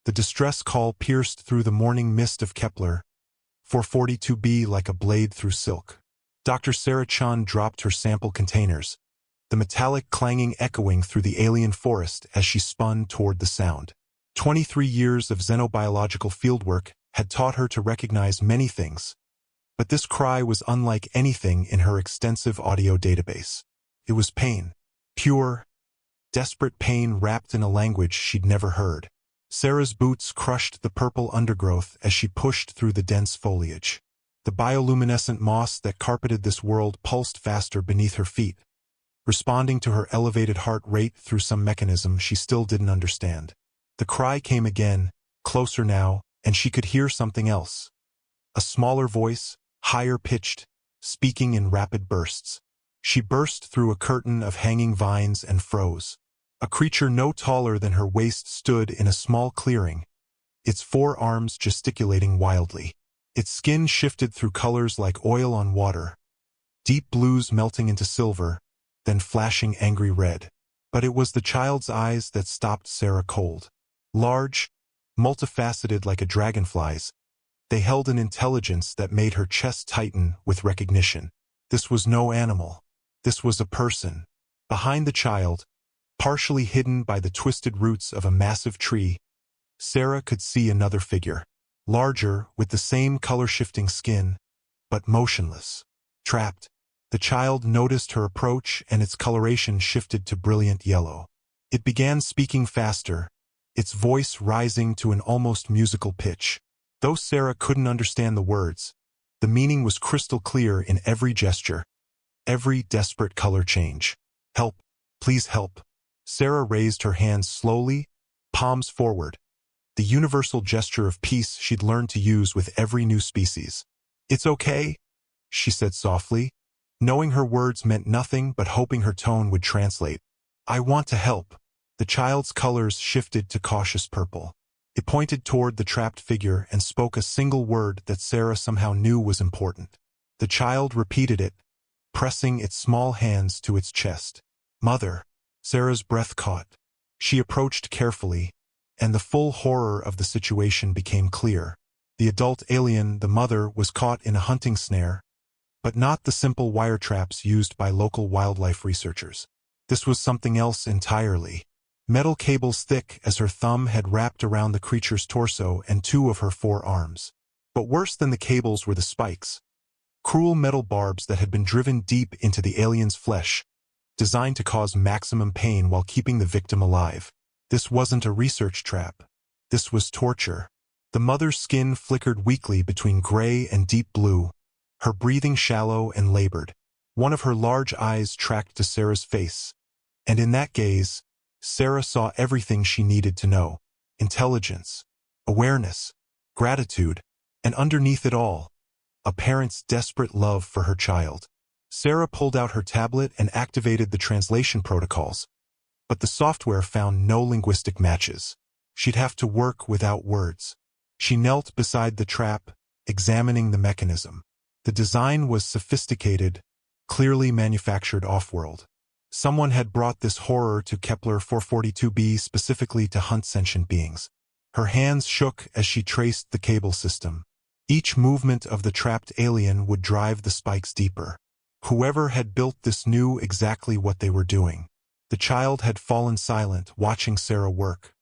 The distress call pierced through the morning mist of Kepler 442b like a blade through silk. Dr. Sarah Chun dropped her sample containers, the metallic clanging echoing through the alien forest as she spun toward the sound. 23 years of xenobiological fieldwork had taught her to recognize many things, but this cry was unlike anything in her extensive audio database. It was pain. Pure, desperate pain wrapped in a language she'd never heard. Sarah's boots crushed the purple undergrowth as she pushed through the dense foliage. The bioluminescent moss that carpeted this world pulsed faster beneath her feet, responding to her elevated heart rate through some mechanism she still didn't understand. The cry came again, closer now, and she could hear something else. A smaller voice, higher pitched, speaking in rapid bursts. She burst through a curtain of hanging vines and froze. A creature no taller than her waist stood in a small clearing, its four arms gesticulating wildly. Its skin shifted through colors like oil on water, deep blues melting into silver, then flashing angry red. But it was the child's eyes that stopped Sarah cold. Large, multifaceted like a dragonfly's, they held an intelligence that made her chest tighten with recognition. This was no animal. This was a person. Behind the child, partially hidden by the twisted roots of a massive tree, Sarah could see another figure. Larger, with the same color-shifting skin, but motionless. Trapped. The child noticed her approach and its coloration shifted to brilliant yellow. It began speaking faster, its voice rising to an almost musical pitch. Though Sarah couldn't understand the words, the meaning was crystal clear in every gesture, every desperate color change. Help. Please help. Sarah raised her hands slowly, palms forward, the universal gesture of peace she'd learned to use with every new species. It's okay, she said softly, knowing her words meant nothing but hoping her tone would translate. I want to help. The child's colors shifted to cautious purple. It pointed toward the trapped figure and spoke a single word that Sarah somehow knew was important. The child repeated it, pressing its small hands to its chest. Mother. Sarah's breath caught. She approached carefully, and the full horror of the situation became clear. The adult alien, the mother, was caught in a hunting snare, but not the simple wire traps used by local wildlife researchers. This was something else entirely. Metal cables thick as her thumb had wrapped around the creature's torso and two of her four arms. But worse than the cables were the spikes. Cruel metal barbs that had been driven deep into the alien's flesh, designed to cause maximum pain while keeping the victim alive. This wasn't a research trap. This was torture. The mother's skin flickered weakly between gray and deep blue, her breathing shallow and labored. One of her large eyes tracked to Sarah's face, and in that gaze, Sarah saw everything she needed to know. Intelligence, awareness, gratitude, and underneath it all, a parent's desperate love for her child. Sarah pulled out her tablet and activated the translation protocols, but the software found no linguistic matches. She'd have to work without words. She knelt beside the trap, examining the mechanism. The design was sophisticated, clearly manufactured off-world. Someone had brought this horror to Kepler 442b specifically to hunt sentient beings. Her hands shook as she traced the cable system. Each movement of the trapped alien would drive the spikes deeper. Whoever had built this knew exactly what they were doing. The child had fallen silent, watching Sarah work.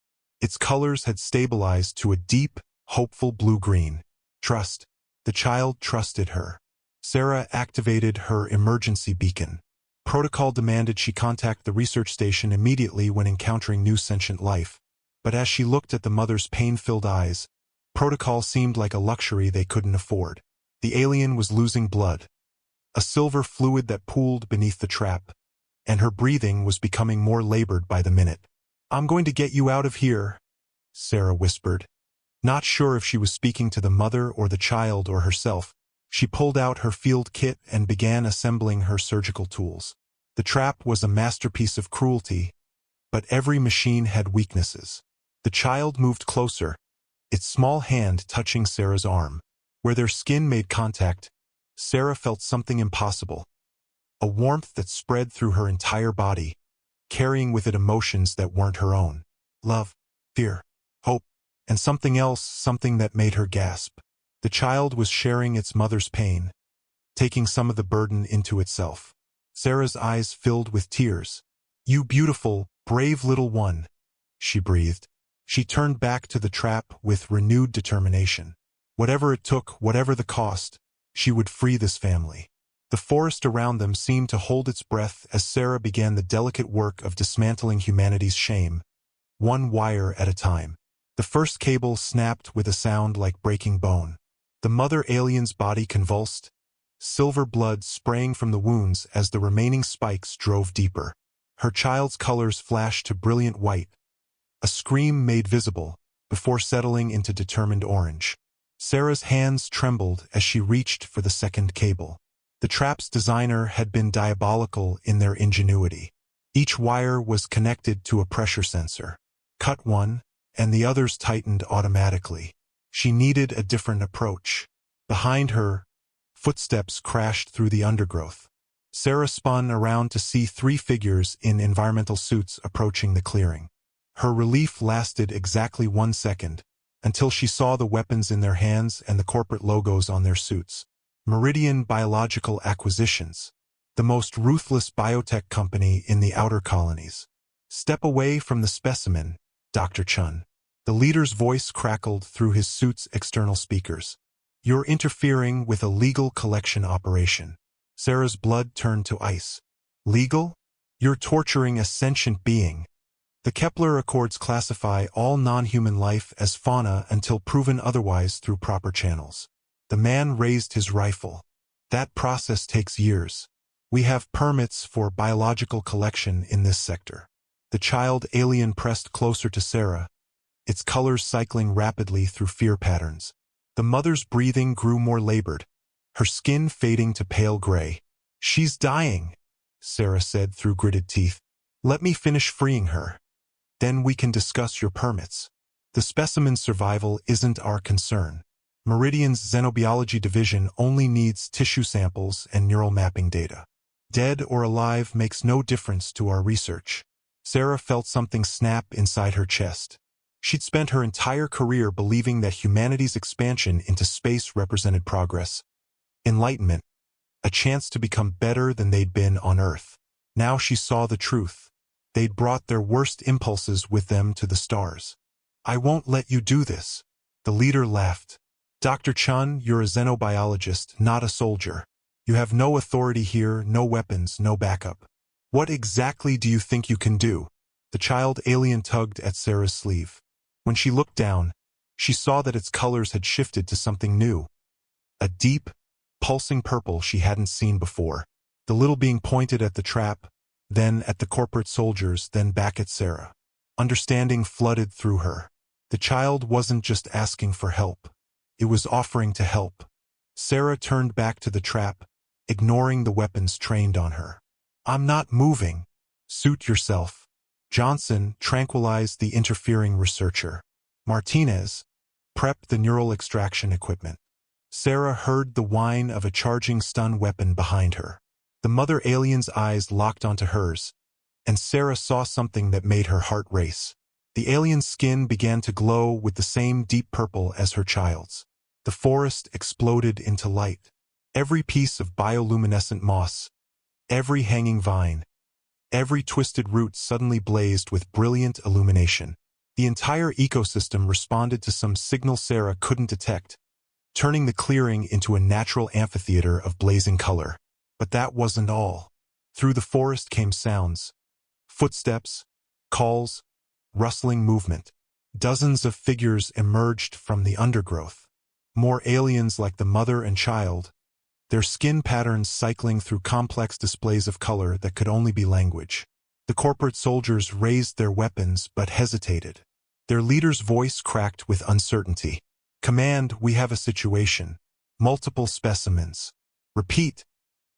Its colors had stabilized to a deep, hopeful blue-green. Trust. The child trusted her. Sarah activated her emergency beacon. Protocol demanded she contact the research station immediately when encountering new sentient life. But as she looked at the mother's pain-filled eyes, protocol seemed like a luxury they couldn't afford. The alien was losing blood, a silver fluid that pooled beneath the trap, and her breathing was becoming more labored by the minute. I'm going to get you out of here, Sarah whispered. Not sure if she was speaking to the mother or the child or herself, she pulled out her field kit and began assembling her surgical tools. The trap was a masterpiece of cruelty, but every machine had weaknesses. The child moved closer, its small hand touching Sarah's arm. Where their skin made contact, Sarah felt something impossible. A warmth that spread through her entire body, carrying with it emotions that weren't her own. Love, fear, hope, And something else, something that made her gasp. The child was sharing its mother's pain, taking some of the burden into itself. Sarah's eyes filled with tears. "You beautiful, brave little one," she breathed. She turned back to the trap with renewed determination. Whatever it took, whatever the cost, she would free this family. The forest around them seemed to hold its breath as Sarah began the delicate work of dismantling humanity's shame, one wire at a time. The first cable snapped with a sound like breaking bone. The mother alien's body convulsed, silver blood spraying from the wounds as the remaining spikes drove deeper. Her child's colors flashed to brilliant white, a scream made visible, before settling into determined orange. Sarah's hands trembled as she reached for the second cable. The trap's designer had been diabolical in their ingenuity. Each wire was connected to a pressure sensor. Cut one, and the others tightened automatically. She needed a different approach. Behind her, footsteps crashed through the undergrowth. Sarah spun around to see three figures in environmental suits approaching the clearing. Her relief lasted exactly 1 second, until she saw the weapons in their hands and the corporate logos on their suits. Meridian Biological Acquisitions, the most ruthless biotech company in the outer colonies. "Step away from the specimen, Dr. Chun." The leader's voice crackled through his suit's external speakers. "You're interfering with a legal collection operation." Sarah's blood turned to ice. "Legal? You're torturing a sentient being." The Kepler Accords classify all non-human life as fauna until proven otherwise through proper channels. The man raised his rifle. "That process takes years. We have permits for biological collection in this sector." The child alien pressed closer to Sarah, its colors cycling rapidly through fear patterns. The mother's breathing grew more labored, her skin fading to pale gray. "She's dying," Sarah said through gritted teeth. "Let me finish freeing her. Then we can discuss your permits. The specimen's survival isn't our concern. Meridian's Xenobiology division only needs tissue samples and neural mapping data. Dead or alive makes no difference to our research." Sarah felt something snap inside her chest. She'd spent her entire career believing that humanity's expansion into space represented progress, enlightenment, a chance to become better than they'd been on Earth. Now she saw the truth. They'd brought their worst impulses with them to the stars. "I won't let you do this." The leader laughed. "Dr. Chun, you're a xenobiologist, not a soldier. You have no authority here, no weapons, no backup. What exactly do you think you can do?" The child alien tugged at Sarah's sleeve. When she looked down, she saw that its colors had shifted to something new. A deep, pulsing purple she hadn't seen before. The little being pointed at the trap, then at the corporate soldiers, then back at Sarah. Understanding flooded through her. The child wasn't just asking for help. It was offering to help. Sarah turned back to the trap, ignoring the weapons trained on her. "I'm not moving. Suit yourself." Johnson tranquilized the interfering researcher. Martinez prepped the neural extraction equipment. Sarah heard the whine of a charging stun weapon behind her. The mother alien's eyes locked onto hers, and Sarah saw something that made her heart race. The alien's skin began to glow with the same deep purple as her child's. The forest exploded into light. Every piece of bioluminescent moss, every hanging vine, every twisted root suddenly blazed with brilliant illumination. The entire ecosystem responded to some signal Sarah couldn't detect, turning the clearing into a natural amphitheater of blazing color. But that wasn't all. Through the forest came sounds. Footsteps, calls, rustling movement. Dozens of figures emerged from the undergrowth. More aliens like the mother and child, their skin patterns cycling through complex displays of color that could only be language. The corporate soldiers raised their weapons but hesitated. Their leader's voice cracked with uncertainty. "Command, we have a situation. Multiple specimens." "Repeat."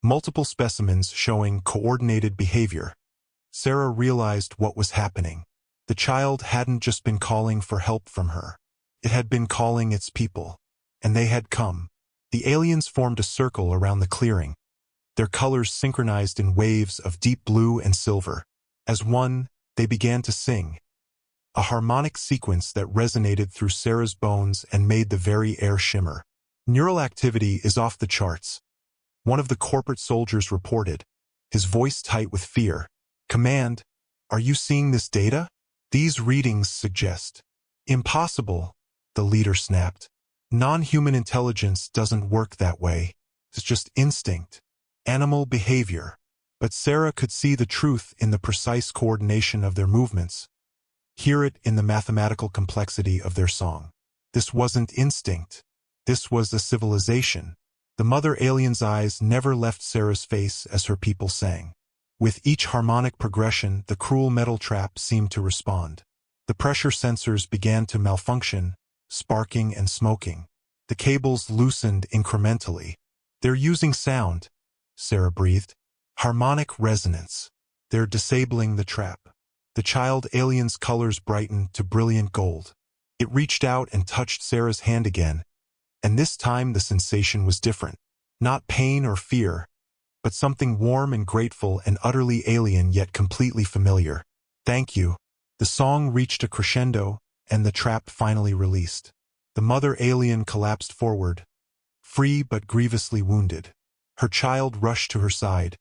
"Multiple specimens showing coordinated behavior." Sarah realized what was happening. The child hadn't just been calling for help from her. It had been calling its people. And they had come. The aliens formed a circle around the clearing, their colors synchronized in waves of deep blue and silver. As one, they began to sing. a harmonic sequence that resonated through Sarah's bones and made the very air shimmer. Neural activity is off the charts. One of the corporate soldiers reported, his voice tight with fear. Command, are you seeing this data? These readings suggest. Impossible, the leader snapped. Non-human intelligence doesn't work that way. It's just instinct, animal behavior. But Sarah could see the truth in the precise coordination of their movements, hear it in the mathematical complexity of their song. This wasn't instinct. This was a civilization. The mother alien's eyes never left Sarah's face as her people sang. With each harmonic progression, the cruel metal trap seemed to respond. The pressure sensors began to malfunction, sparking and smoking. The cables loosened incrementally. They're using sound, Sarah breathed. Harmonic resonance. They're disabling the trap. The child alien's colors brightened to brilliant gold. It reached out and touched Sarah's hand again, and this time the sensation was different. Not pain or fear, but something warm and grateful and utterly alien yet completely familiar. Thank you. The song reached a crescendo, and the trap finally released. The mother alien collapsed forward, free but grievously wounded. Her child rushed to her side,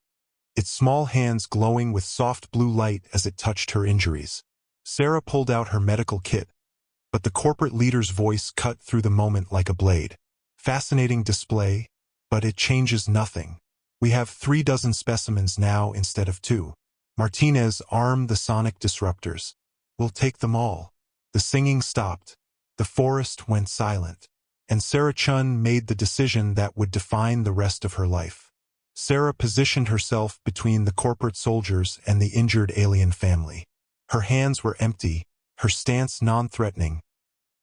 its small hands glowing with soft blue light as it touched her injuries. Sarah pulled out her medical kit, but the corporate leader's voice cut through the moment like a blade. Fascinating display, but it changes nothing. We have 36 specimens now instead of 2. Martinez armed the sonic disruptors. We'll take them all. The singing stopped. The forest went silent. And Sarah Chun made the decision that would define the rest of her life. Sarah positioned herself between the corporate soldiers and the injured alien family. Her hands were empty, her stance non-threatening,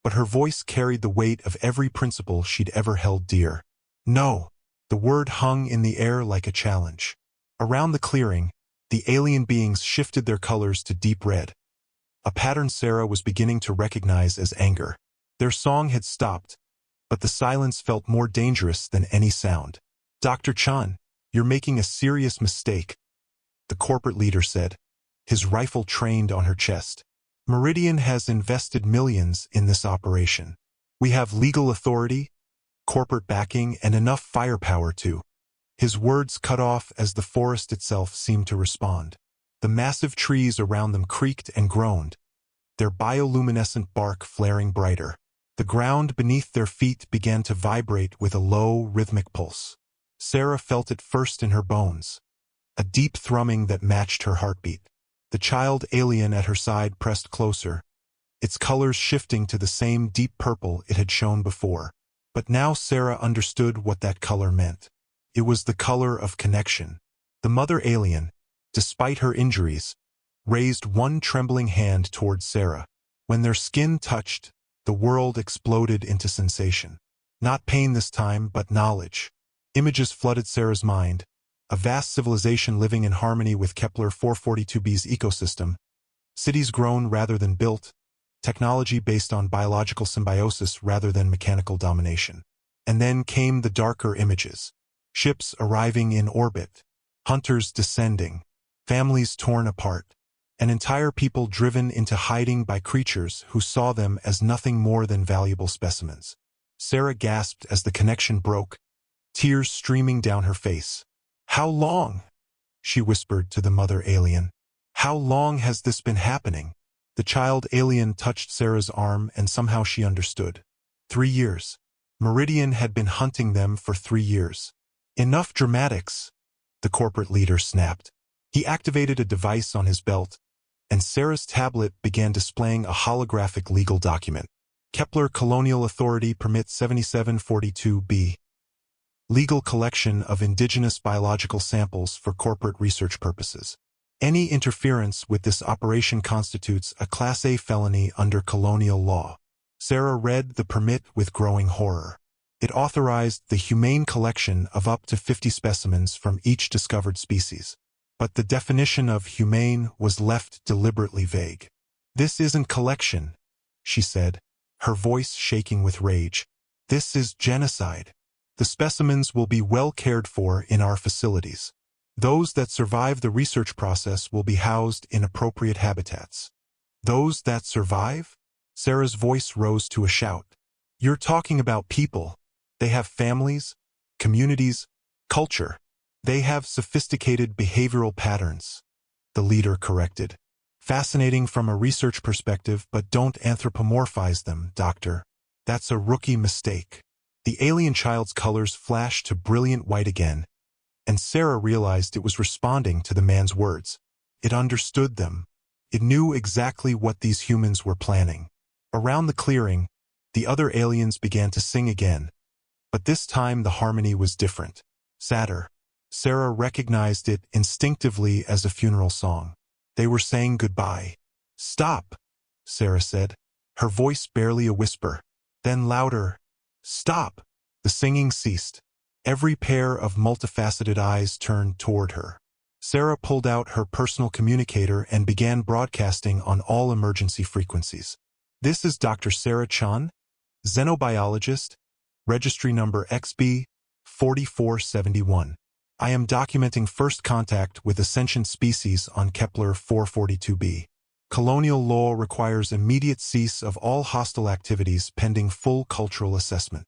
but her voice carried the weight of every principle she'd ever held dear. No! The word hung in the air like a challenge. Around the clearing, the alien beings shifted their colors to deep red, a pattern Sarah was beginning to recognize as anger. Their song had stopped, but the silence felt more dangerous than any sound. Dr. Chun, you're making a serious mistake, the corporate leader said, his rifle trained on her chest. Meridian has invested millions in this operation. We have legal authority, corporate backing, and enough firepower to. His words cut off as the forest itself seemed to respond. The massive trees around them creaked and groaned, their bioluminescent bark flaring brighter. The ground beneath their feet began to vibrate with a low, rhythmic pulse. Sarah felt it first in her bones, a deep thrumming that matched her heartbeat. The child alien at her side pressed closer, its colors shifting to the same deep purple it had shown before. But now Sarah understood what that color meant. It was the color of connection. The mother alien, despite her injuries, raised one trembling hand toward Sarah. When their skin touched, the world exploded into sensation. Not pain this time, but knowledge. Images flooded Sarah's mind, a vast civilization living in harmony with Kepler 442b's ecosystem, cities grown rather than built, technology based on biological symbiosis rather than mechanical domination. And then came the darker images. Ships arriving in orbit, hunters descending, families torn apart, an entire people driven into hiding by creatures who saw them as nothing more than valuable specimens. Sarah gasped as the connection broke, tears streaming down her face. How long? She whispered to the mother alien. How long has this been happening? The child alien touched Sarah's arm and somehow she understood. 3 years. Meridian had been hunting them for 3 years. Enough dramatics, the corporate leader snapped. He activated a device on his belt, and Sarah's tablet began displaying a holographic legal document. Kepler Colonial Authority Permit 7742B. Legal collection of indigenous biological samples for corporate research purposes. Any interference with this operation constitutes a Class A felony under colonial law. Sarah read the permit with growing horror. It authorized the humane collection of up to 50 specimens from each discovered species. But the definition of humane was left deliberately vague. This isn't collection, she said, her voice shaking with rage. This is genocide. The specimens will be well cared for in our facilities. Those that survive the research process will be housed in appropriate habitats. Those that survive? Sarah's voice rose to a shout. You're talking about people. They have families, communities, culture. They have sophisticated behavioral patterns, the leader corrected. Fascinating from a research perspective, but don't anthropomorphize them, Doctor. That's a rookie mistake. The alien child's colors flashed to brilliant white again, and Sarah realized it was responding to the man's words. It understood them. It knew exactly what these humans were planning. Around the clearing, the other aliens began to sing again, but this time the harmony was different, sadder. Sarah recognized it instinctively as a funeral song. They were saying goodbye. Stop, Sarah said, her voice barely a whisper. Then louder, stop. The singing ceased. Every pair of multifaceted eyes turned toward her. Sarah pulled out her personal communicator and began broadcasting on all emergency frequencies. This is Dr. Sarah Chan, xenobiologist, registry number XB 4471. I am documenting first contact with a sentient species on Kepler 442b. Colonial law requires immediate cease of all hostile activities pending full cultural assessment.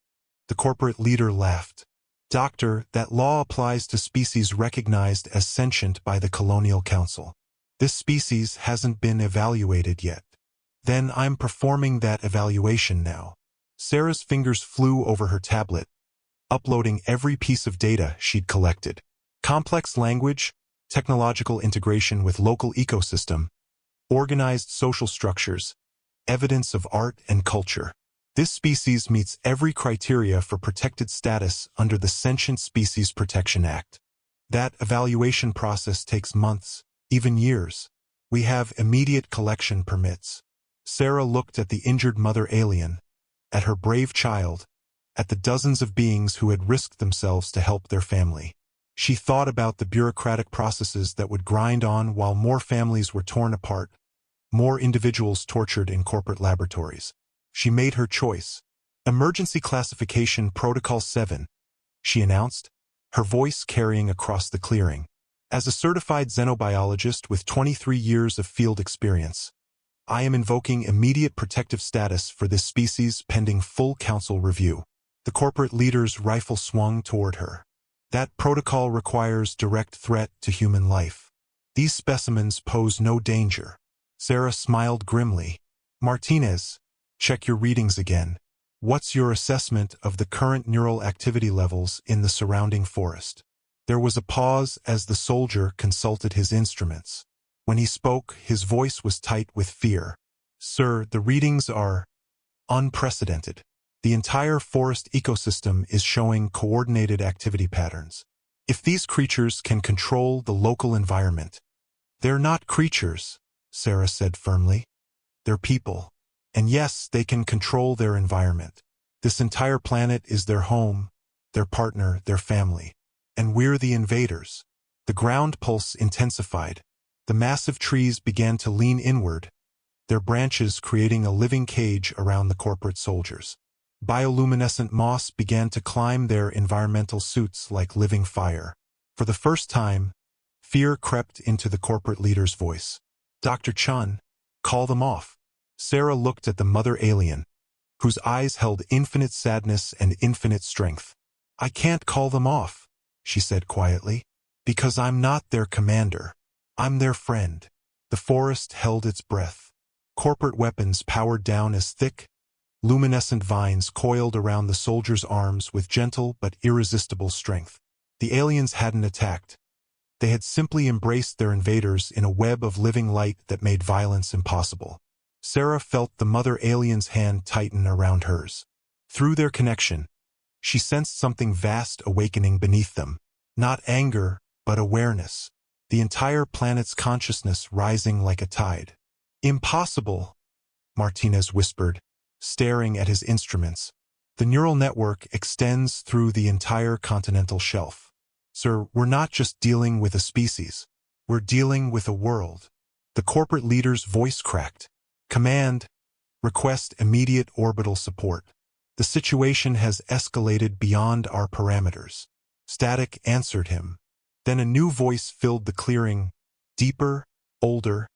The corporate leader laughed. Doctor, that law applies to species recognized as sentient by the Colonial Council. This species hasn't been evaluated yet. Then I'm performing that evaluation now. Sarah's fingers flew over her tablet, uploading every piece of data she'd collected. Complex language, technological integration with local ecosystem, organized social structures, evidence of art and culture. This species meets every criteria for protected status under the Sentient Species Protection Act. That evaluation process takes months, even years. We have immediate collection permits. Sarah looked at the injured mother alien, at her brave child, at the dozens of beings who had risked themselves to help their family. She thought about the bureaucratic processes that would grind on while more families were torn apart, more individuals tortured in corporate laboratories. She made her choice. Emergency Classification Protocol 7, she announced, her voice carrying across the clearing. As a certified xenobiologist with 23 years of field experience, I am invoking immediate protective status for this species pending full council review. The corporate leader's rifle swung toward her. That protocol requires direct threat to human life. These specimens pose no danger. Sarah smiled grimly. Martinez, check your readings again. What's your assessment of the current neural activity levels in the surrounding forest? There was a pause as the soldier consulted his instruments. When he spoke, his voice was tight with fear. Sir, the readings are unprecedented. The entire forest ecosystem is showing coordinated activity patterns. If these creatures can control the local environment, they're not creatures, Sarah said firmly. They're people. And yes, they can control their environment. This entire planet is their home, their partner, their family. And we're the invaders. The ground pulse intensified. The massive trees began to lean inward, their branches creating a living cage around the corporate soldiers. Bioluminescent moss began to climb their environmental suits like living fire. For the first time, fear crept into the corporate leader's voice. Dr. Chun, call them off. Sarah looked at the mother alien, whose eyes held infinite sadness and infinite strength. I can't call them off, she said quietly, because I'm not their commander. I'm their friend. The forest held its breath. Corporate weapons powered down as thick, luminescent vines coiled around the soldiers' arms with gentle but irresistible strength. The aliens hadn't attacked. They had simply embraced their invaders in a web of living light that made violence impossible. Sarah felt the mother alien's hand tighten around hers. Through their connection, she sensed something vast awakening beneath them. Not anger, but awareness. The entire planet's consciousness rising like a tide. Impossible, Martinez whispered, staring at his instruments. The neural network extends through the entire continental shelf. Sir, we're not just dealing with a species. We're dealing with a world. The corporate leader's voice cracked. Command, request immediate orbital support. The situation has escalated beyond our parameters. Static answered him. Then a new voice filled the clearing, deeper, older,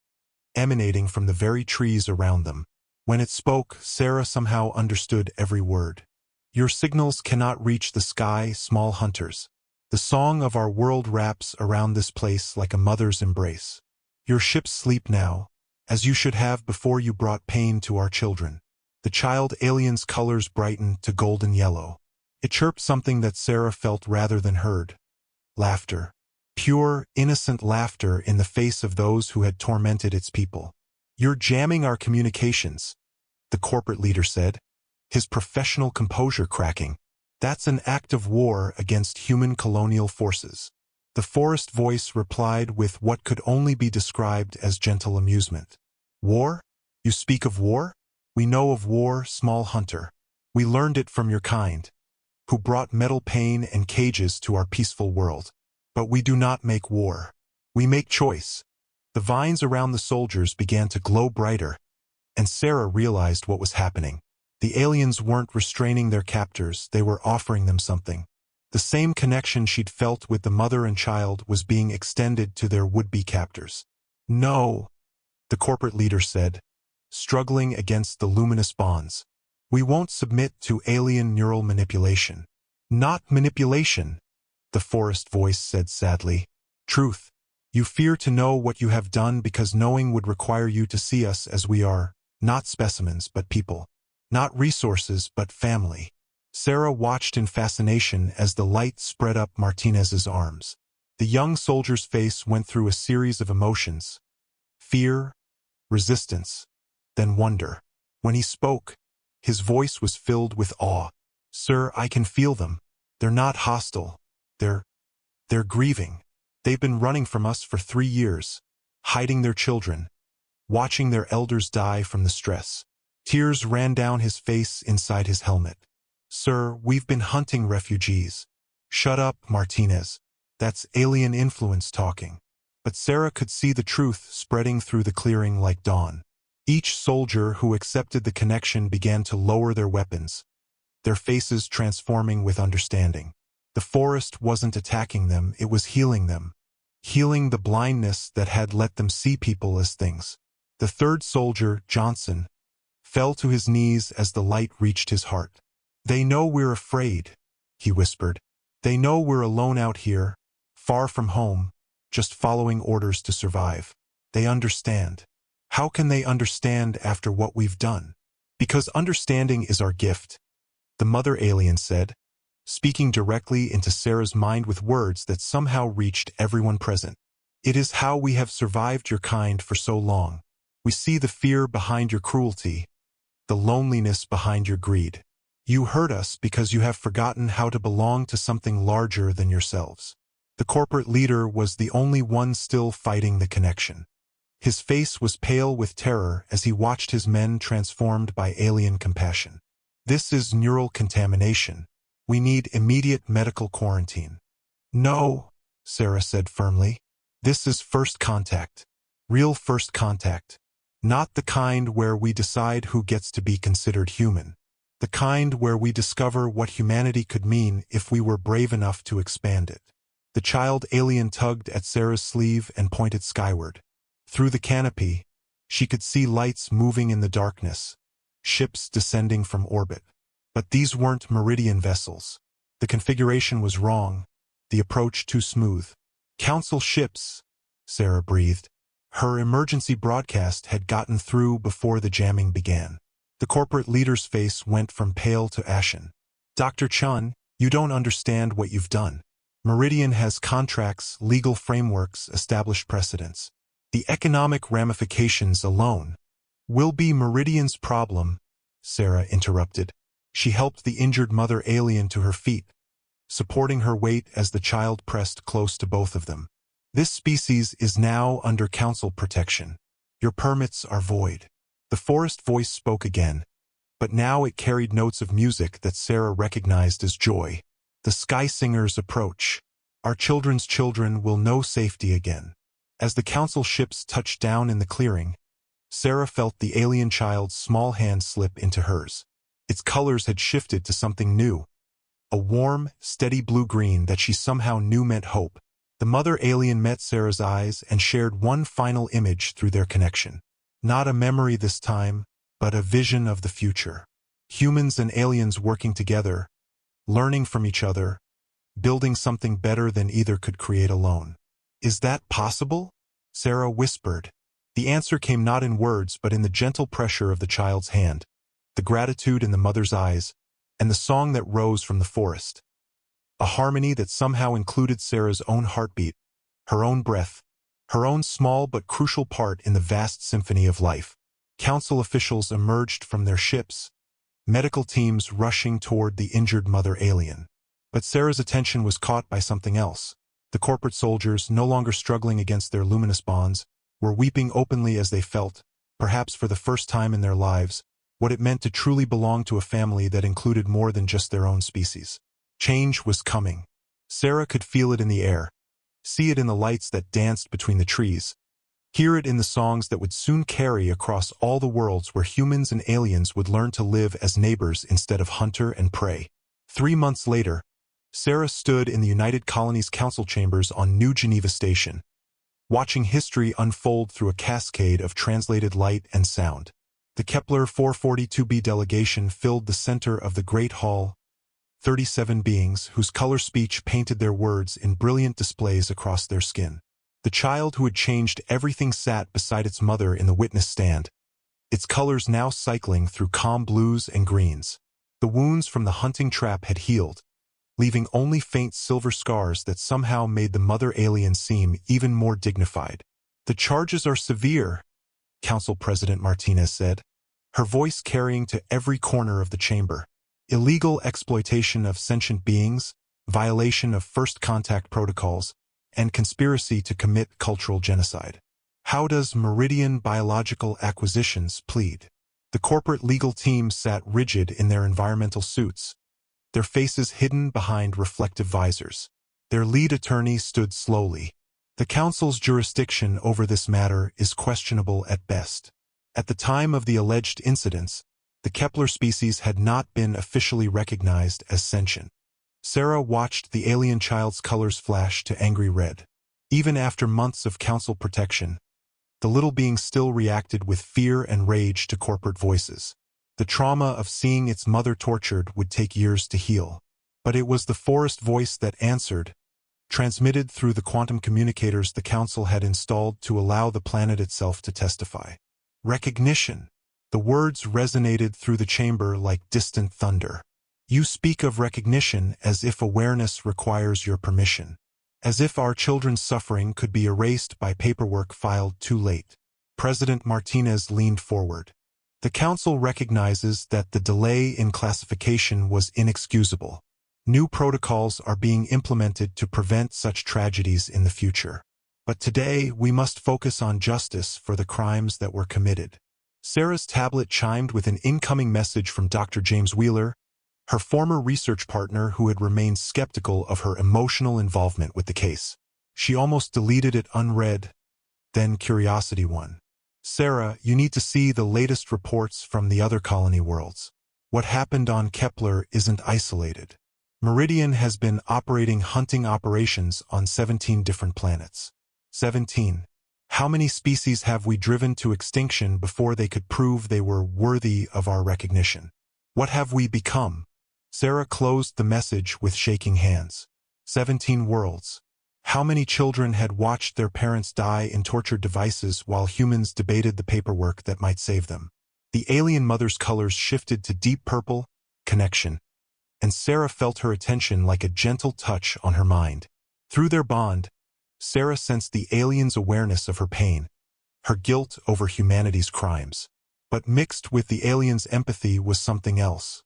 emanating from the very trees around them. When it spoke, Sarah somehow understood every word. Your signals cannot reach the sky, small hunters. The song of our world wraps around this place like a mother's embrace. Your ships sleep now, as you should have before you brought pain to our children. The child alien's colors brightened to golden yellow. It chirped something that Sarah felt rather than heard. Laughter. Pure, innocent laughter in the face of those who had tormented its people. You're jamming our communications, the corporate leader said, his professional composure cracking. That's an act of war against human colonial forces. The forest voice replied with what could only be described as gentle amusement. War? You speak of war? We know of war, small hunter. We learned it from your kind, who brought metal pain and cages to our peaceful world. But we do not make war. We make choice. The vines around the soldiers began to glow brighter, and Sarah realized what was happening. The aliens weren't restraining their captors, they were offering them something. The same connection she'd felt with the mother and child was being extended to their would-be captors. No, the corporate leader said, struggling against the luminous bonds. We won't submit to alien neural manipulation. Not manipulation, the forest voice said sadly. Truth. You fear to know what you have done because knowing would require you to see us as we are, not specimens but people. Not resources but family. Sarah watched in fascination as the light spread up Martinez's arms. The young soldier's face went through a series of emotions. Fear, resistance, then wonder. When he spoke, his voice was filled with awe. Sir, I can feel them. They're not hostile. They're grieving. They've been running from us for 3 years, hiding their children, watching their elders die from the stress. Tears ran down his face inside his helmet. Sir, we've been hunting refugees. Shut up, Martinez. That's alien influence talking. But Sarah could see the truth spreading through the clearing like dawn. Each soldier who accepted the connection began to lower their weapons, their faces transforming with understanding. The forest wasn't attacking them, it was healing them. Healing the blindness that had let them see people as things. The third soldier, Johnson, fell to his knees as the light reached his heart. They know we're afraid, he whispered. They know we're alone out here, far from home, just following orders to survive. They understand. How can they understand after what we've done? Because understanding is our gift, the mother alien said, speaking directly into Sarah's mind with words that somehow reached everyone present. It is how we have survived your kind for so long. We see the fear behind your cruelty, the loneliness behind your greed. You hurt us because you have forgotten how to belong to something larger than yourselves. The corporate leader was the only one still fighting the connection. His face was pale with terror as he watched his men transformed by alien compassion. This is neural contamination. We need immediate medical quarantine. No, Sarah said firmly. This is first contact. Real first contact. Not the kind where we decide who gets to be considered human. The kind where we discover what humanity could mean if we were brave enough to expand it. The child alien tugged at Sarah's sleeve and pointed skyward. Through the canopy, she could see lights moving in the darkness, ships descending from orbit. But these weren't Meridian vessels. The configuration was wrong, the approach too smooth. Council ships, Sarah breathed. Her emergency broadcast had gotten through before the jamming began. The corporate leader's face went from pale to ashen. Dr. Chun, you don't understand what you've done. Meridian has contracts, legal frameworks, established precedents. The economic ramifications alone will be Meridian's problem, Sarah interrupted. She helped the injured mother alien to her feet, supporting her weight as the child pressed close to both of them. This species is now under council protection. Your permits are void. The forest voice spoke again, but now it carried notes of music that Sarah recognized as joy. The sky singers approach. Our children's children will know safety again. As the council ships touched down in the clearing, Sarah felt the alien child's small hand slip into hers. Its colors had shifted to something new, a warm, steady blue-green that she somehow knew meant hope. The mother alien met Sarah's eyes and shared one final image through their connection. Not a memory this time, but a vision of the future. Humans and aliens working together, learning from each other, building something better than either could create alone. Is that possible? Sarah whispered. The answer came not in words but in the gentle pressure of the child's hand, the gratitude in the mother's eyes, and the song that rose from the forest. A harmony that somehow included Sarah's own heartbeat, her own breath, her own small but crucial part in the vast symphony of life. Council officials emerged from their ships, medical teams rushing toward the injured mother alien. But Sarah's attention was caught by something else. The corporate soldiers, no longer struggling against their luminous bonds, were weeping openly as they felt, perhaps for the first time in their lives, what it meant to truly belong to a family that included more than just their own species. Change was coming. Sarah could feel it in the air, see it in the lights that danced between the trees, hear it in the songs that would soon carry across all the worlds where humans and aliens would learn to live as neighbors instead of hunter and prey. 3 months later, Sarah stood in the United Colonies Council chambers on New Geneva Station, watching history unfold through a cascade of translated light and sound. The Kepler 442b delegation filled the center of the Great Hall, 37 beings whose color speech painted their words in brilliant displays across their skin. The child who had changed everything sat beside its mother in the witness stand, its colors now cycling through calm blues and greens. The wounds from the hunting trap had healed, leaving only faint silver scars that somehow made the mother alien seem even more dignified. "The charges are severe," Council President Martinez said, her voice carrying to every corner of the chamber. "Illegal exploitation of sentient beings, violation of first contact protocols, and conspiracy to commit cultural genocide." How does Meridian Biological Acquisitions plead? The corporate legal team sat rigid in their environmental suits, their faces hidden behind reflective visors. Their lead attorney stood slowly. The council's jurisdiction over this matter is questionable at best. At the time of the alleged incidents, the Kepler species had not been officially recognized as sentient. Sarah watched the alien child's colors flash to angry red. Even after months of council protection, the little being still reacted with fear and rage to corporate voices. The trauma of seeing its mother tortured would take years to heal. But it was the forest voice that answered, transmitted through the quantum communicators the council had installed to allow the planet itself to testify. Recognition. The words resonated through the chamber like distant thunder. You speak of recognition as if awareness requires your permission. As if our children's suffering could be erased by paperwork filed too late. President Martinez leaned forward. The council recognizes that the delay in classification was inexcusable. New protocols are being implemented to prevent such tragedies in the future. But today, we must focus on justice for the crimes that were committed. Sarah's tablet chimed with an incoming message from Dr. James Wheeler, her former research partner who had remained skeptical of her emotional involvement with the case. She almost deleted it unread, then curiosity won. "Sarah, you need to see the latest reports from the other colony worlds. What happened on Kepler isn't isolated. Meridian has been operating hunting operations on 17 different planets." 17. How many species have we driven to extinction before they could prove they were worthy of our recognition? What have we become? Sarah closed the message with shaking hands. 17 worlds. How many children had watched their parents die in tortured devices while humans debated the paperwork that might save them? The alien mother's colors shifted to deep purple, connection, and Sarah felt her attention like a gentle touch on her mind. Through their bond, Sarah sensed the alien's awareness of her pain, her guilt over humanity's crimes. But mixed with the alien's empathy was something else.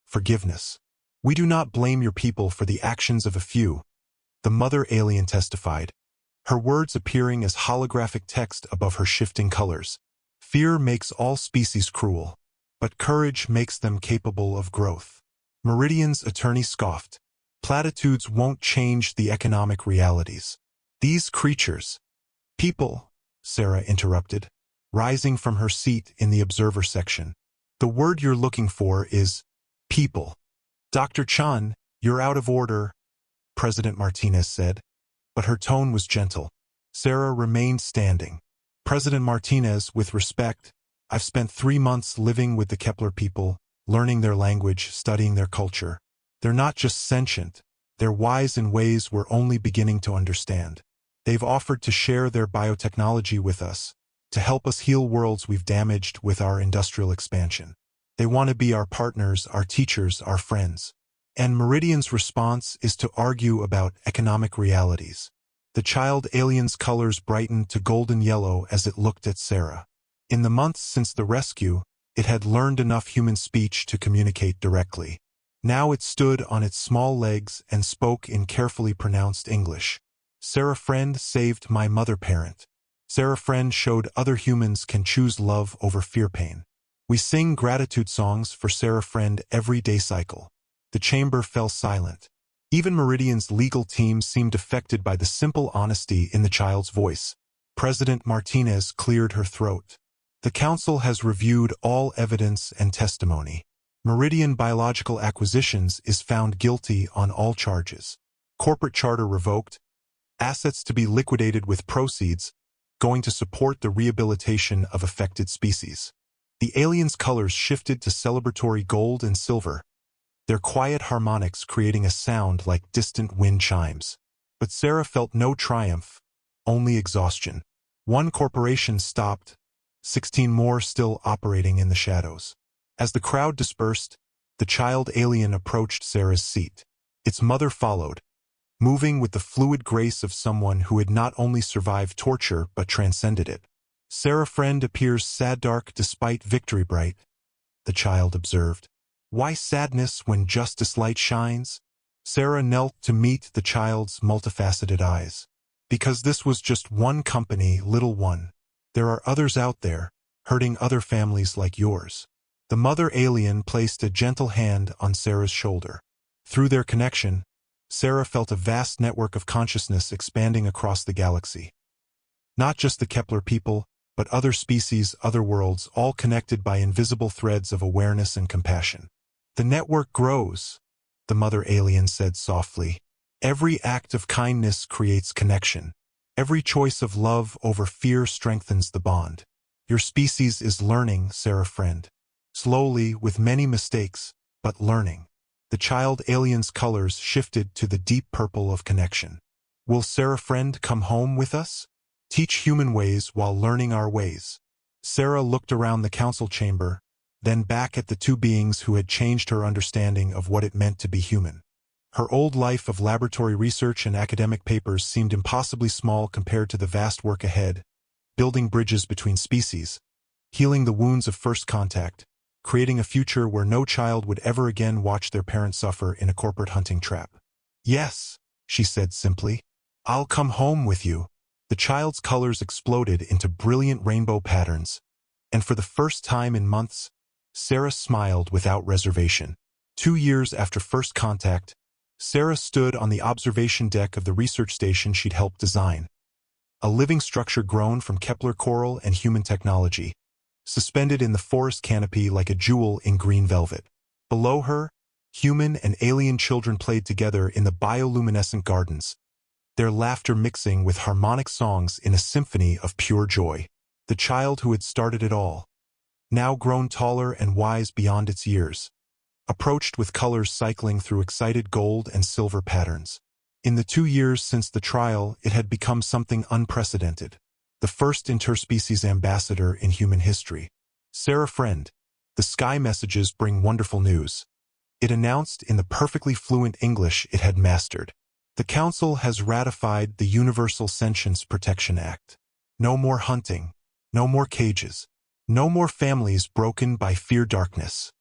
Forgiveness. "We do not blame your people for the actions of a few," the mother alien testified, her words appearing as holographic text above her shifting colors. "Fear makes all species cruel, but courage makes them capable of growth." Meridian's attorney scoffed. "Platitudes won't change the economic realities. These creatures—" "People," Sarah interrupted, rising from her seat in the observer section. "The word you're looking for is people." "Dr. Chan, you're out of order," President Martinez said, but her tone was gentle. Sarah remained standing. President Martinez, with respect, I've spent 3 months living with the Kepler people, learning their language, studying their culture. They're not just sentient, they're wise in ways we're only beginning to understand. They've offered to share their biotechnology with us, to help us heal worlds we've damaged with our industrial expansion. They want to be our partners, our teachers, our friends. And Meridian's response is to argue about economic realities. The child alien's colors brightened to golden yellow as it looked at Sarah. In the months since the rescue, it had learned enough human speech to communicate directly. Now it stood on its small legs and spoke in carefully pronounced English. Sarah friend saved my mother parent. Sarah friend showed other humans can choose love over fear pain. We sing gratitude songs for Sarah friend every day cycle. The chamber fell silent. Even Meridian's legal team seemed affected by the simple honesty in the child's voice. President Martinez cleared her throat. The council has reviewed all evidence and testimony. Meridian Biological Acquisitions is found guilty on all charges. Corporate charter revoked. Assets to be liquidated with proceeds going to support the rehabilitation of affected species. The aliens' colors shifted to celebratory gold and silver, their quiet harmonics creating a sound like distant wind chimes. But Sarah felt no triumph, only exhaustion. One corporation stopped, 16 more still operating in the shadows. As the crowd dispersed, the child alien approached Sarah's seat. Its mother followed, moving with the fluid grace of someone who had not only survived torture but transcended it. Sarah friend appears sad dark despite victory bright, the child observed. Why sadness when justice light shines? Sarah knelt to meet the child's multifaceted eyes. Because this was just one company, little one. There are others out there, hurting other families like yours. The mother alien placed a gentle hand on Sarah's shoulder. Through their connection, Sarah felt a vast network of consciousness expanding across the galaxy. Not just the Kepler people, but other species, other worlds, all connected by invisible threads of awareness and compassion. The network grows, the mother alien said softly. Every act of kindness creates connection. Every choice of love over fear strengthens the bond. Your species is learning, Sarah friend. Slowly, with many mistakes, but learning. The child alien's colors shifted to the deep purple of connection. Will Sarah friend come home with us? Teach human ways while learning our ways. Sarah looked around the council chamber, then back at the two beings who had changed her understanding of what it meant to be human. Her old life of laboratory research and academic papers seemed impossibly small compared to the vast work ahead, building bridges between species, healing the wounds of first contact, creating a future where no child would ever again watch their parents suffer in a corporate hunting trap. Yes, she said simply. I'll come home with you. The child's colors exploded into brilliant rainbow patterns, and for the first time in months, Sarah smiled without reservation. 2 years after first contact, Sarah stood on the observation deck of the research station she'd helped design. A living structure grown from Kepler coral and human technology, suspended in the forest canopy like a jewel in green velvet. Below her, human and alien children played together in the bioluminescent gardens, their laughter mixing with harmonic songs in a symphony of pure joy. The child who had started it all, now grown taller and wise beyond its years, approached with colors cycling through excited gold and silver patterns. In the 2 years since the trial, it had become something unprecedented, the first interspecies ambassador in human history. Sarah friend, the sky messages bring wonderful news. It announced in the perfectly fluent English it had mastered. The Council has ratified the Universal Sentience Protection Act. No more hunting, no more cages, no more families broken by fear darkness.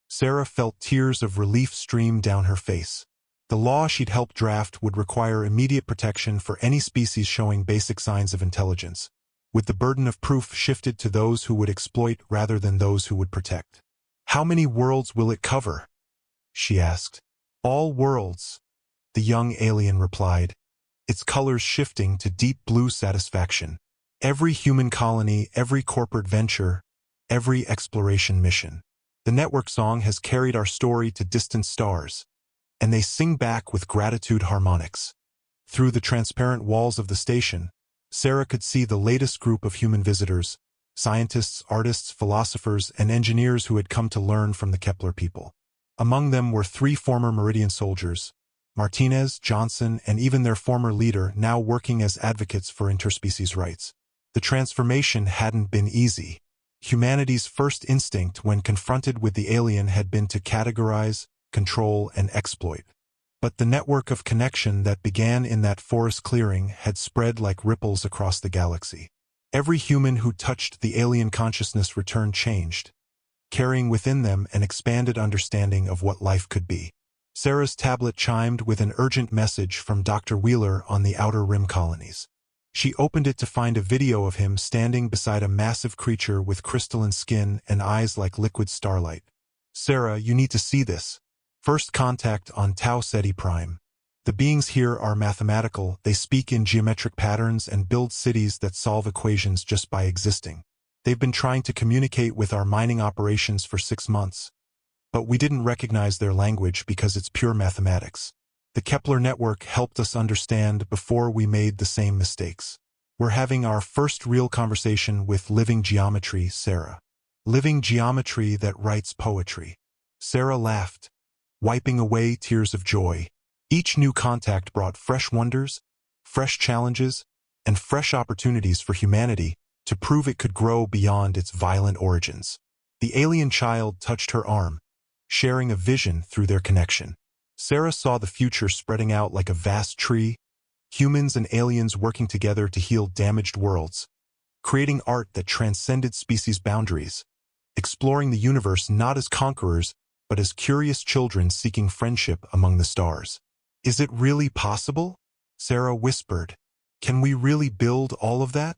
Sarah felt tears of relief stream down her face. The law she'd helped draft would require immediate protection for any species showing basic signs of intelligence, with the burden of proof shifted to those who would exploit rather than those who would protect. How many worlds will it cover? She asked. All worlds, the young alien replied, its colors shifting to deep blue satisfaction. Every human colony, every corporate venture, every exploration mission. The network song has carried our story to distant stars, and they sing back with gratitude harmonics. Through the transparent walls of the station, Sarah could see the latest group of human visitors, scientists, artists, philosophers, and engineers who had come to learn from the Kepler people. Among them were 3 former Meridian soldiers, Martinez, Johnson, and even their former leader, now working as advocates for interspecies rights. The transformation hadn't been easy. Humanity's first instinct when confronted with the alien had been to categorize, control, and exploit. But the network of connection that began in that forest clearing had spread like ripples across the galaxy. Every human who touched the alien consciousness returned changed, carrying within them an expanded understanding of what life could be. Sarah's tablet chimed with an urgent message from Dr. Wheeler on the Outer Rim colonies. She opened it to find a video of him standing beside a massive creature with crystalline skin and eyes like liquid starlight. "Sarah, you need to see this. First contact on Tau Ceti Prime. The beings here are mathematical, they speak in geometric patterns and build cities that solve equations just by existing. They've been trying to communicate with our mining operations for 6 months. But we didn't recognize their language because it's pure mathematics. The Kepler network helped us understand before we made the same mistakes. We're having our first real conversation with living geometry, Sarah. Living geometry that writes poetry." Sarah laughed, wiping away tears of joy. Each new contact brought fresh wonders, fresh challenges, and fresh opportunities for humanity to prove it could grow beyond its violent origins. The alien child touched her arm, sharing a vision through their connection. Sarah saw the future spreading out like a vast tree, humans and aliens working together to heal damaged worlds, creating art that transcended species boundaries, exploring the universe not as conquerors, but as curious children seeking friendship among the stars. "Is it really possible?" Sarah whispered. "Can we really build all of that?"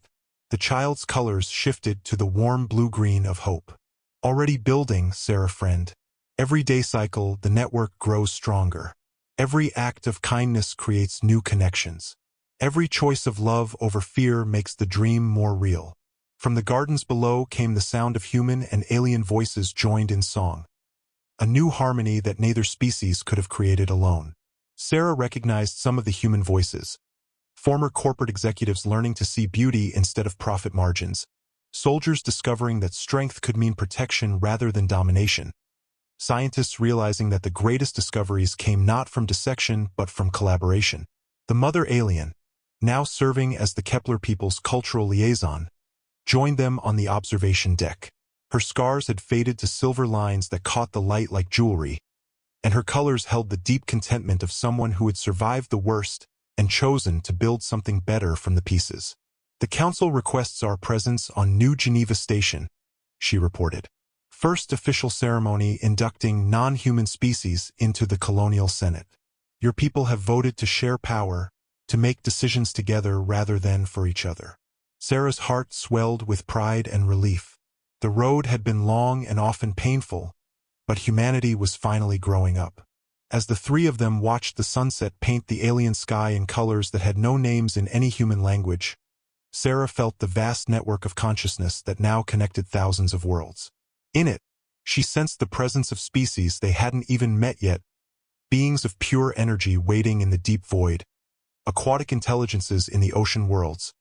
The child's colors shifted to the warm blue-green of hope. "Already building, Sarah friend. Every day cycle, the network grows stronger. Every act of kindness creates new connections. Every choice of love over fear makes the dream more real." From the gardens below came the sound of human and alien voices joined in song, a new harmony that neither species could have created alone. Sarah recognized some of the human voices. Former corporate executives learning to see beauty instead of profit margins. Soldiers discovering that strength could mean protection rather than domination. Scientists realizing that the greatest discoveries came not from dissection but from collaboration. The mother alien, now serving as the Kepler people's cultural liaison, joined them on the observation deck. Her scars had faded to silver lines that caught the light like jewelry, and her colors held the deep contentment of someone who had survived the worst and chosen to build something better from the pieces. "The Council requests our presence on New Geneva Station," she reported. "First official ceremony inducting non-human species into the Colonial Senate. Your people have voted to share power, to make decisions together rather than for each other." Sarah's heart swelled with pride and relief. The road had been long and often painful, but humanity was finally growing up. As the 3 of them watched the sunset paint the alien sky in colors that had no names in any human language, Sarah felt the vast network of consciousness that now connected thousands of worlds. In it, she sensed the presence of species they hadn't even met yet, beings of pure energy waiting in the deep void, aquatic intelligences in the ocean worlds,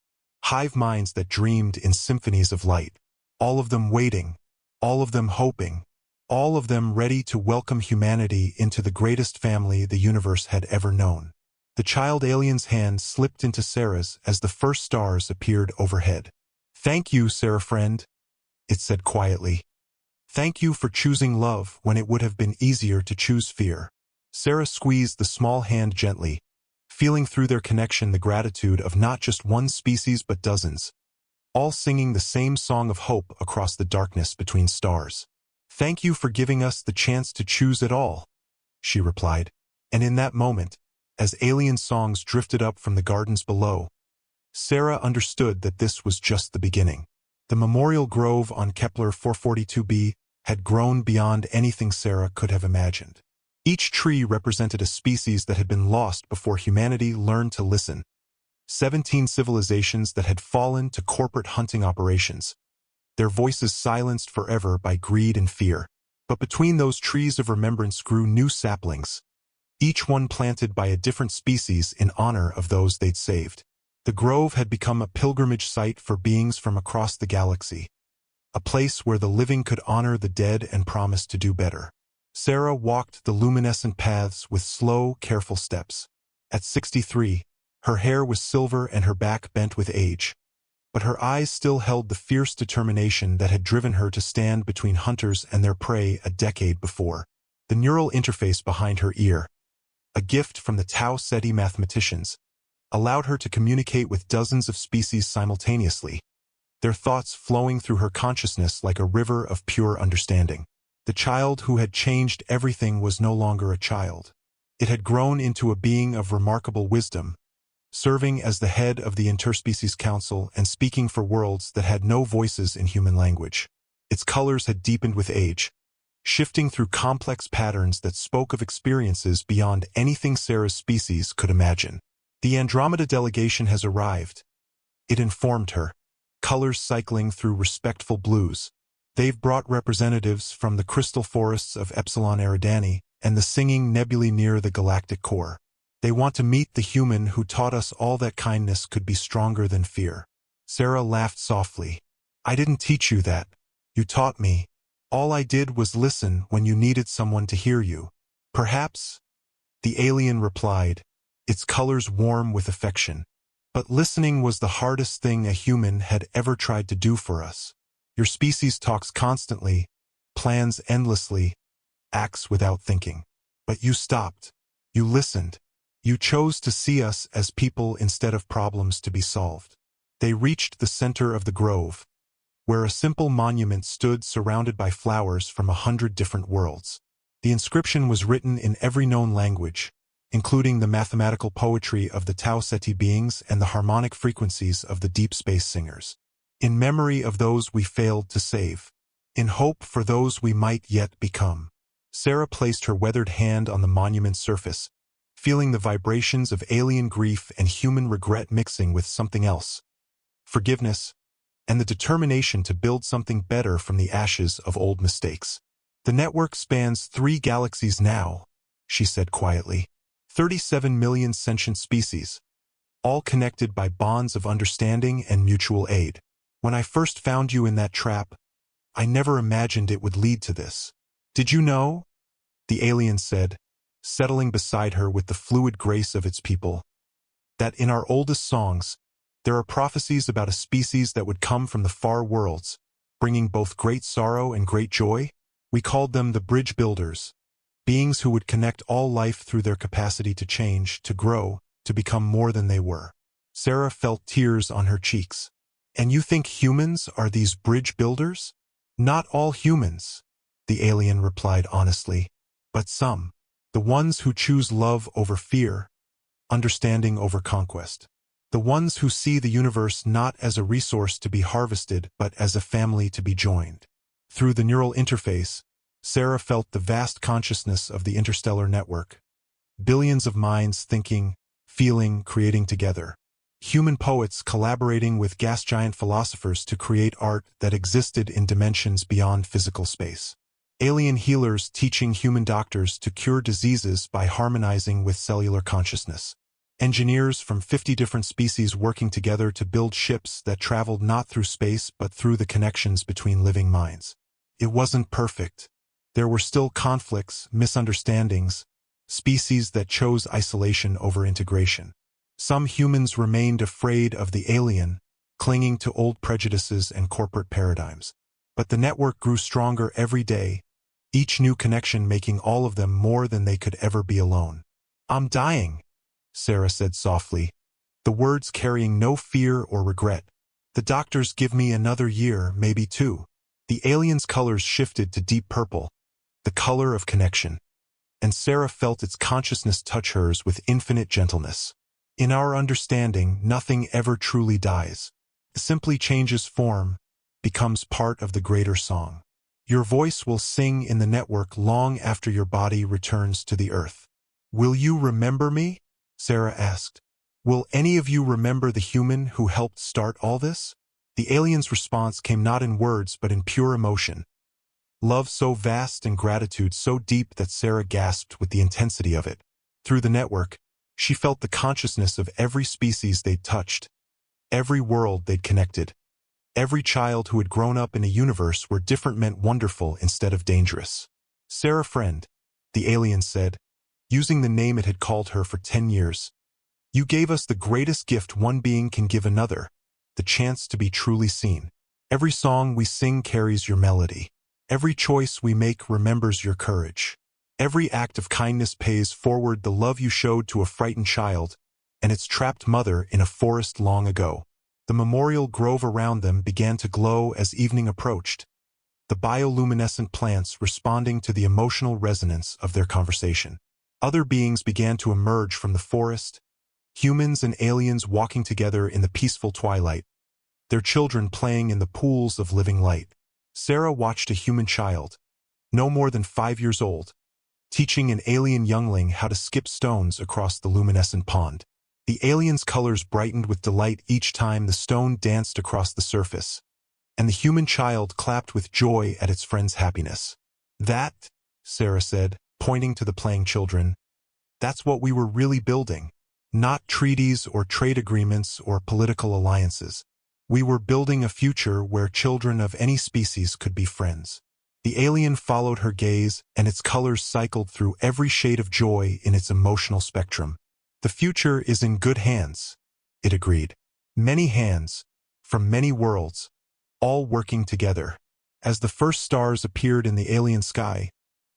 hive minds that dreamed in symphonies of light, all of them waiting, all of them hoping, all of them ready to welcome humanity into the greatest family the universe had ever known. The child alien's hand slipped into Sarah's as the first stars appeared overhead. "Thank you, Sarah friend," it said quietly. "Thank you for choosing love when it would have been easier to choose fear." Sarah squeezed the small hand gently, feeling through their connection the gratitude of not just one species but dozens, all singing the same song of hope across the darkness between stars. "Thank you for giving us the chance to choose it all," she replied. And in that moment, as alien songs drifted up from the gardens below, Sarah understood that this was just the beginning. The memorial grove on Kepler 442b had grown beyond anything Sarah could have imagined. Each tree represented a species that had been lost before humanity learned to listen. 17 civilizations that had fallen to corporate hunting operations, their voices silenced forever by greed and fear. But between those trees of remembrance grew new saplings, each one planted by a different species in honor of those they'd saved. The grove had become a pilgrimage site for beings from across the galaxy, a place where the living could honor the dead and promise to do better. Sarah walked the luminescent paths with slow, careful steps. At 63, her hair was silver and her back bent with age, but her eyes still held the fierce determination that had driven her to stand between hunters and their prey a decade before. The neural interface behind her ear, a gift from the Tau Ceti mathematicians, allowed her to communicate with dozens of species simultaneously, their thoughts flowing through her consciousness like a river of pure understanding. The child who had changed everything was no longer a child. It had grown into a being of remarkable wisdom, serving as the head of the Interspecies Council and speaking for worlds that had no voices in human language. Its colors had deepened with age, shifting through complex patterns that spoke of experiences beyond anything Sarah's species could imagine. The Andromeda delegation has arrived, it informed her, colors cycling through respectful blues. They've brought representatives from the crystal forests of Epsilon Eridani and the singing nebulae near the galactic core. They want to meet the human who taught us all that kindness could be stronger than fear. Sarah laughed softly. I didn't teach you that. You taught me. All I did was listen when you needed someone to hear you. Perhaps, the alien replied, its colors warm with affection. But listening was the hardest thing a human had ever tried to do for us. Your species talks constantly, plans endlessly, acts without thinking. But you stopped. You listened. You chose to see us as people instead of problems to be solved. They reached the center of the grove, where a simple monument stood surrounded by flowers from 100 different worlds. The inscription was written in every known language, including the mathematical poetry of the Tau Ceti beings and the harmonic frequencies of the deep space singers. In memory of those we failed to save. In hope for those we might yet become. Sarah placed her weathered hand on the monument's surface, feeling the vibrations of alien grief and human regret mixing with something else. Forgiveness, and the determination to build something better from the ashes of old mistakes. The network spans 3 galaxies now, she said quietly. 37 million sentient species, all connected by bonds of understanding and mutual aid. When I first found you in that trap, I never imagined it would lead to this. Did you know? The alien said, settling beside her with the fluid grace of its people, that in our oldest songs, there are prophecies about a species that would come from the far worlds, bringing both great sorrow and great joy. We called them the bridge builders, beings who would connect all life through their capacity to change, to grow, to become more than they were. Sarah felt tears on her cheeks. And you think humans are these bridge builders? Not all humans, the alien replied honestly, but some. The ones who choose love over fear, understanding over conquest. The ones who see the universe not as a resource to be harvested but as a family to be joined. Through the neural interface, Sarah felt the vast consciousness of the interstellar network. Billions of minds thinking, feeling, creating together. Human poets collaborating with gas giant philosophers to create art that existed in dimensions beyond physical space. Alien healers teaching human doctors to cure diseases by harmonizing with cellular consciousness. Engineers from 50 different species working together to build ships that traveled not through space but through the connections between living minds. It wasn't perfect. There were still conflicts, misunderstandings, species that chose isolation over integration. Some humans remained afraid of the alien, clinging to old prejudices and corporate paradigms. But the network grew stronger every day, each new connection making all of them more than they could ever be alone. I'm dying, Sarah said softly, the words carrying no fear or regret. The doctors give me another year, maybe 2. The alien's colors shifted to deep purple, the color of connection, and Sarah felt its consciousness touch hers with infinite gentleness. In our understanding, nothing ever truly dies. It simply changes form, becomes part of the greater song. Your voice will sing in the network long after your body returns to the earth. Will you remember me? Sarah asked. Will any of you remember the human who helped start all this? The alien's response came not in words but in pure emotion. Love so vast and gratitude so deep that Sarah gasped with the intensity of it. Through the network, she felt the consciousness of every species they'd touched, every world they'd connected. Every child who had grown up in a universe where different meant wonderful instead of dangerous. Sarah friend, the alien said, using the name it had called her for 10 years. You gave us the greatest gift one being can give another, the chance to be truly seen. Every song we sing carries your melody. Every choice we make remembers your courage. Every act of kindness pays forward the love you showed to a frightened child and its trapped mother in a forest long ago. The memorial grove around them began to glow as evening approached, the bioluminescent plants responding to the emotional resonance of their conversation. Other beings began to emerge from the forest, humans and aliens walking together in the peaceful twilight, their children playing in the pools of living light. Sarah watched a human child, no more than 5 years old, teaching an alien youngling how to skip stones across the luminescent pond. The alien's colors brightened with delight each time the stone danced across the surface, and the human child clapped with joy at its friend's happiness. That, Sarah said, pointing to the playing children, that's what we were really building. Not treaties or trade agreements or political alliances. We were building a future where children of any species could be friends. The alien followed her gaze, and its colors cycled through every shade of joy in its emotional spectrum. The future is in good hands, it agreed. Many hands, from many worlds, all working together. As the first stars appeared in the alien sky,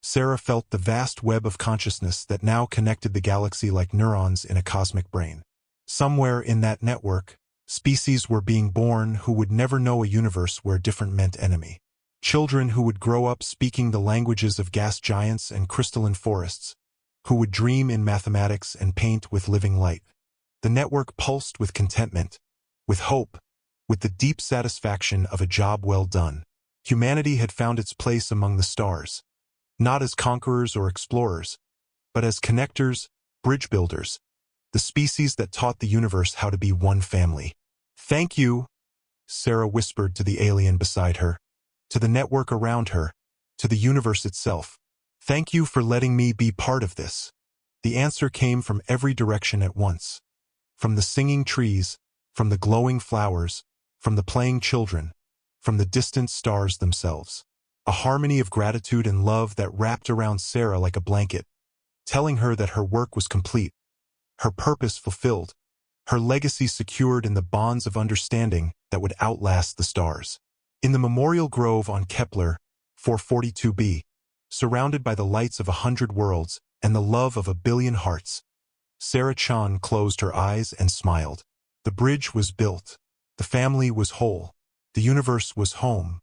Sarah felt the vast web of consciousness that now connected the galaxy like neurons in a cosmic brain. Somewhere in that network, species were being born who would never know a universe where different meant enemy. Children who would grow up speaking the languages of gas giants and crystalline forests, who would dream in mathematics and paint with living light. The network pulsed with contentment, with hope, with the deep satisfaction of a job well done. Humanity had found its place among the stars, not as conquerors or explorers, but as connectors, bridge builders, the species that taught the universe how to be one family. Thank you, Sarah whispered to the alien beside her, to the network around her, to the universe itself. Thank you for letting me be part of this. The answer came from every direction at once. From the singing trees, from the glowing flowers, from the playing children, from the distant stars themselves. A harmony of gratitude and love that wrapped around Sarah like a blanket, telling her that her work was complete, her purpose fulfilled, her legacy secured in the bonds of understanding that would outlast the stars. In the memorial grove on Kepler 442b, surrounded by the lights of 100 worlds and the love of 1 billion hearts, Sarah Chan closed her eyes and smiled. The bridge was built. The family was whole. The universe was home.